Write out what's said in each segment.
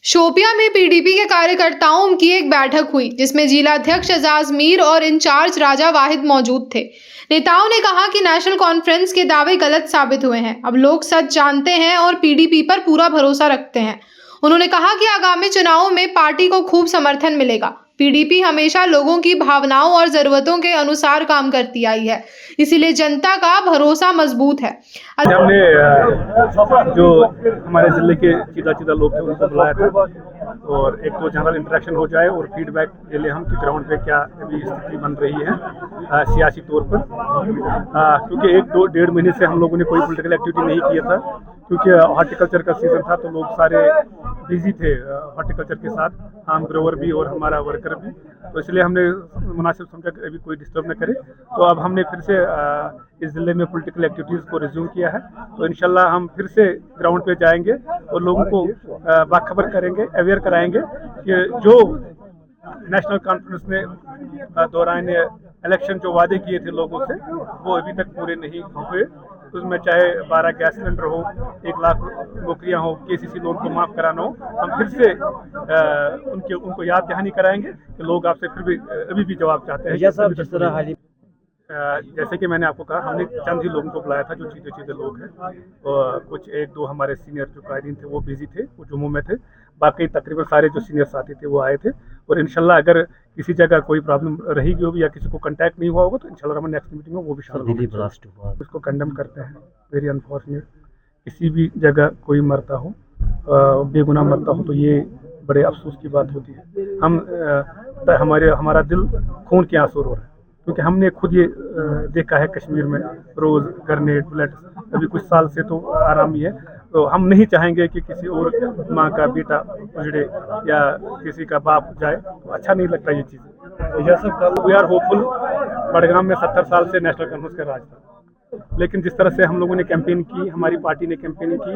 शोपियां में पीडीपी के कार्यकर्ताओं की एक बैठक हुई जिसमें जिला अध्यक्ष एजाज मीर और इंचार्ज राजा वाहिद मौजूद थे। नेताओं ने कहा कि नेशनल कॉन्फ्रेंस के दावे गलत साबित हुए हैं। अब लोग सच जानते हैं और पीडीपी पर पूरा भरोसा रखते हैं। उन्होंने कहा कि आगामी चुनावों में पार्टी को खूब समर्थन मिलेगा। पीडीपी हमेशा लोगों की भावनाओं और जरूरतों के अनुसार काम करती आई है, इसीलिए जनता का भरोसा मजबूत है। हमने जो हमारे जिले के सीधा लोग थे उनको बुलाया था और एक तो जनरल इंटरेक्शन हो जाए और फीडबैक ले लें हम कि ग्राउंड पे क्या अभी स्थिति बन रही है सियासी तौर पर, क्योंकि एक दो डेढ़ महीने से हम लोगों ने कोई पॉलिटिकल एक्टिविटी नहीं किया था क्योंकि हॉर्टिकल्चर का सीजन था तो लोग सारे बिजी थे हॉर्टिकल्चर के साथ, आम ग्रोवर भी और हमारा वर्कर भी, तो इसलिए हमने मुनासिब समझा कि अभी कोई डिस्टर्ब न करे। तो अब हमने फिर से इस ज़िले में पॉलिटिकल एक्टिविटीज़ को रिज्यूम किया है, तो इंशाल्लाह हम फिर से ग्राउंड पे जाएंगे और लोगों को बाखबर करेंगे, अवेयर कराएंगे कि जो नेशनल कॉन्फ्रेंस ने दौरान इलेक्शन जो वादे किए थे लोगों से वो अभी तक पूरे नहीं हुए। उसमें चाहे 12 गैस सिलेंडर हो, 1 लाख नौकरियां हो, केसीसी लोन को माफ़ कराना हो, हम फिर से उनको याद दहानी कराएंगे कि लोग आपसे फिर भी अभी भी जवाब चाहते हैं। जिस तरह जैसे कि मैंने आपको कहा, हमने चंद ही लोगों को बुलाया था जो सीधे लोग हैं, और कुछ 1-2 हमारे सीनियर जो कायदीन थे वो बिजी थे, वो जम्मू में थे, बाकी तकरीबन सारे जो सीनियर साथी थे वो आए थे। और इंशाल्लाह अगर किसी जगह कोई प्रॉब्लम रही होगी या किसी को कांटेक्ट नहीं हुआ होगा तो इंशाल्लाह हम नेक्स्ट मीटिंग में वो भी शामिल होंगे। उसको कंडेम करते हैं, वेरी अनफॉर्चुनेट। किसी भी जगह कोई मरता हो, बेगुनाह मरता हो, तो ये बड़े अफसोस की बात होती है। हमारा दिल खून के आंसू रो रहा है क्योंकि हमने खुद ये देखा है कश्मीर में रोज़ ग्रेनेड बुलेट्स, अभी कुछ साल से तो आराम ही है, तो हम नहीं चाहेंगे कि किसी और माँ का बेटा उजड़े या किसी का बाप जाए, तो अच्छा नहीं लगता ये चीज़। We are hopeful. बड़गाम में 70 साल से नेशनल कॉन्फ्रेंस का राज था, लेकिन जिस तरह से हम लोगों ने कैंपेन की, हमारी पार्टी ने कैंपेनिंग की,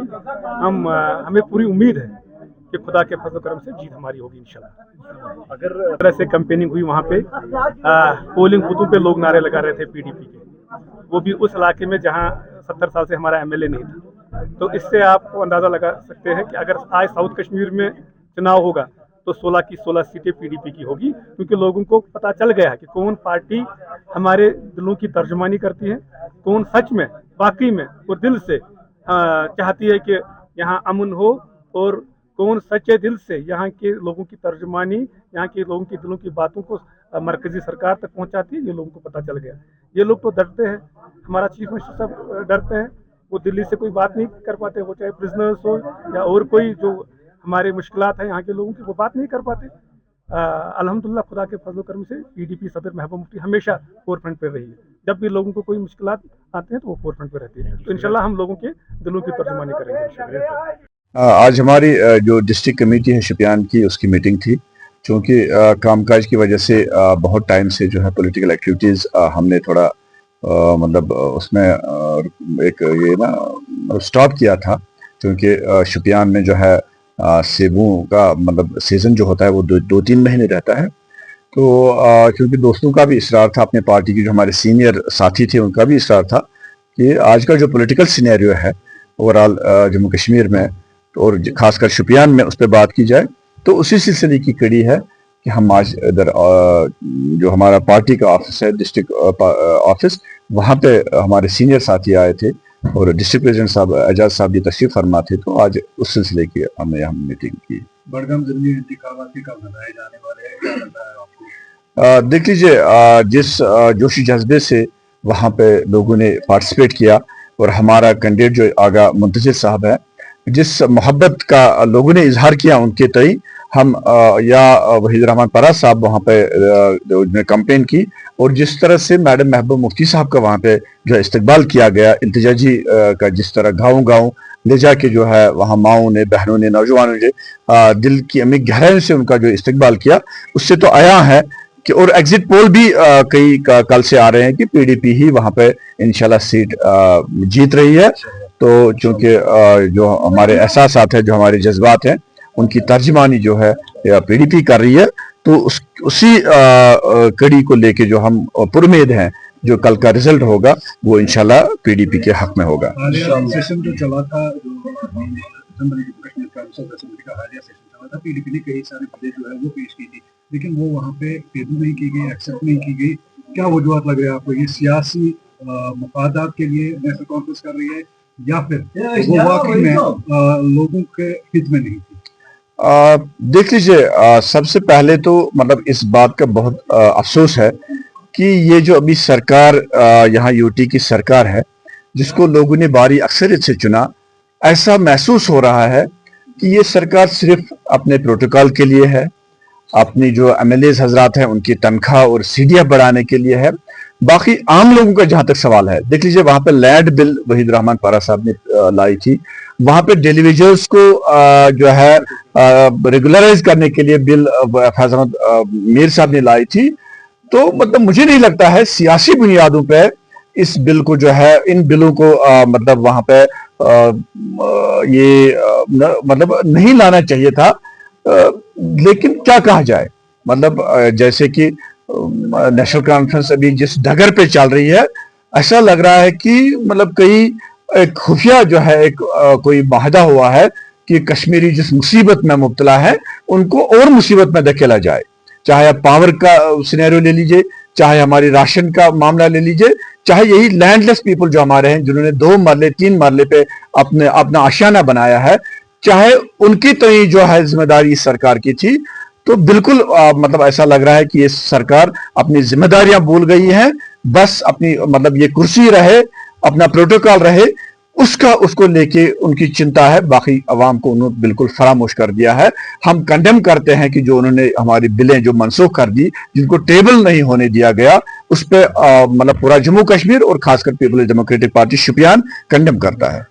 हमें पूरी उम्मीद है कि खुदा के फजल करम से जीत हमारी होगी इंशाल्लाह। अगर तरह से कैंपेनिंग हुई वहाँ पे पोलिंग बूथों पे लोग नारे लगा रहे थे पीडीपी के, वो भी उस इलाके में जहाँ 70 साल से हमारा एमएलए नहीं था, तो इससे आपको अंदाज़ा लगा सकते हैं कि अगर आज साउथ कश्मीर में चुनाव होगा तो 16 की 16 सीटें पीडीपी की होगी, क्योंकि लोगों को पता चल गया है कि कौन पार्टी हमारे दिलों की तर्जुमानी करती है, कौन सच में वाकई में और दिल से चाहती है कि यहाँ अमन हो, और कौन सच्चे दिल से यहाँ के लोगों की तर्जुमानी, यहाँ के लोगों की दिलों की बातों को मरकजी सरकार तक पहुँचाती है। ये लोगों को पता चल गया। ये लोग तो डरते हैं, हमारा चीफ मिनिस्टर साहब डरते हैं, वो दिल्ली से कोई बात नहीं कर पाते, वो चाहे प्रिजनर्स हो या और कोई जो हमारे मुश्किलात हैं यहाँ के लोगों की, वो बात नहीं कर पाते। अल्हम्दुलिल्लाह खुदा के फजल करम से पीडीपी सदर महबूब मुफ्ती हमेशा फोरफ्रंट पे रही है। जब भी लोगों को कोई मुश्किलात आते हैं तो वो फोरफ्रंट पे रहती है, तो इंशाल्लाह हम लोगों के दिलों की तर्जुमानी करेंगे। आज हमारी जो डिस्ट्रिक्ट कमेटी है शोपियान की, उसकी मीटिंग थी। चूँकि कामकाज की वजह से बहुत टाइम से जो है पॉलिटिकल एक्टिविटीज़ हमने थोड़ा मतलब उसमें एक ये ना स्टॉप किया था, क्योंकि शोपियान में जो है सेबों का मतलब सीज़न जो होता है वो 2-3 महीने रहता है। तो क्योंकि दोस्तों का भी इसरार था, अपने पार्टी के जो हमारे सीनियर साथी थे उनका भी इसरार था कि आज का जो पॉलिटिकल सिनेरियो है ओवरऑल जम्मू कश्मीर में और खासकर शोपियान में, उस पर बात की जाए। तो उसी सिलसिले की कड़ी है कि हम आज इधर जो हमारा पार्टी का ऑफिस है, डिस्ट्रिक्ट ऑफिस, वहाँ पे हमारे सीनियर साथी आए थे और डिस्ट्रिक्ट प्रेसिडेंट साहब एजाज साहब भी तशरीफ फरमा थे, तो आज उस सिलसिले की हमने यहाँ मीटिंग की। बड़गाम ज़िले इंतखाबात कब लगाए जाने वाले हैं, क्या लगता है आपको? देख लीजिए, जिस जोशी जज्बे से वहाँ पे लोगों ने पार्टिसिपेट किया और हमारा कैंडिडेट जो आगा मुंतज़िर साहब है, जिस मोहब्बत का लोगों ने इजहार किया उनके तई, हम या वहीद रहमान परा साहब वहाँ पे कैंपेन की, और जिस तरह से मैडम महबूब मुफ्ती साहब का वहाँ पे जो है इस्तकबाल किया गया, इंतजाजी का जिस तरह गाँव ले जाके जो है वहाँ माओं ने, बहनों ने, नौजवानों ने दिल की अमीर गहराई से उनका जो इस्तकबाल किया, उससे तो आया है कि और एग्जिट पोल भी कई कल से आ रहे हैं कि पीडीपी ही वहाँ पे इंशाल्लाह सीट जीत रही है। तो चूंकि जो हमारे एहसासात है, जो हमारे जज्बात हैं, उनकी तर्जमानी जो है पीडीपी कर रही है, तो उसी कड़ी को लेके जो हम पुरुमेद हैं, जो कल का रिजल्ट होगा वो इंशाल्लाह पीडीपी के हक में होगा। सेशन जो चला था, जो कश्मीर काउंसिल असेंबली का हालिया सेशन हुआ था। PDP ने कई सारे बिलें जो है वो पेश की थी, लेकिन वो वहाँ पे टेबल नहीं की गई, एक्सेप्ट नहीं की गई। क्या वजूहत लग रहे हैं आपको? ये सियासी मफादात के लिए नेशनल कॉन्फ्रेंस कर रही है या फिर वो वाकई में लोगों के हित में नहीं थी? देख लीजिए, सबसे पहले तो मतलब इस बात का बहुत अफसोस है कि ये जो अभी सरकार यहाँ यूटी की सरकार है, जिसको लोगों ने भारी अक्सरियत से चुना, ऐसा महसूस हो रहा है कि ये सरकार सिर्फ अपने प्रोटोकॉल के लिए है, अपनी जो MLAs हजरात हैं उनकी तनख्वाह और सीढ़ियां बढ़ाने के लिए है। बाकी आम लोगों का जहां तक सवाल है, देख लीजिए वहां पे लैंड बिल वहीद रहमान पारा साहब ने लाई थी, वहां पे डेलीवेजर्स को जो है रेगुलराइज करने के लिए बिल फैज अहमद मीर साहब ने लाई थी। तो मतलब मुझे नहीं लगता है सियासी बुनियादों पे इस बिल को जो है, इन बिलों को मतलब वहां पे मतलब नहीं लाना चाहिए था। लेकिन क्या कहा जाए, मतलब जैसे कि नेशनल कॉन्फ्रेंस अभी जिस डगर पे चल रही है, ऐसा लग रहा है कि मतलब कई एक खुफिया जो है एक कोई माहदा हुआ है कि कश्मीरी जिस मुसीबत में मुब्तला है उनको और मुसीबत में धकेला जाए। चाहे आप पावर का सिनेरियो ले लीजिए, चाहे हमारी राशन का मामला ले लीजिए, चाहे यही लैंडलेस पीपल जो हमारे हैं, जिन्होंने 2 मरले 3 मरले पे अपना आशियाना बनाया है, चाहे उनकी तो ही जो है जिम्मेदारी इस सरकार की थी। तो बिल्कुल मतलब ऐसा लग रहा है कि ये सरकार अपनी जिम्मेदारियां भूल गई है। बस अपनी मतलब ये कुर्सी रहे, अपना प्रोटोकॉल रहे, उसको लेके उनकी चिंता है। बाकी अवाम को उन्होंने बिल्कुल फरामोश कर दिया है। हम कंडेम करते हैं कि जो उन्होंने हमारी बिलें जो मनसूख कर दी, जिनको टेबल नहीं होने दिया गया, उस पर मतलब पूरा जम्मू कश्मीर और खासकर peoples democratic party Shopian condemn करता है।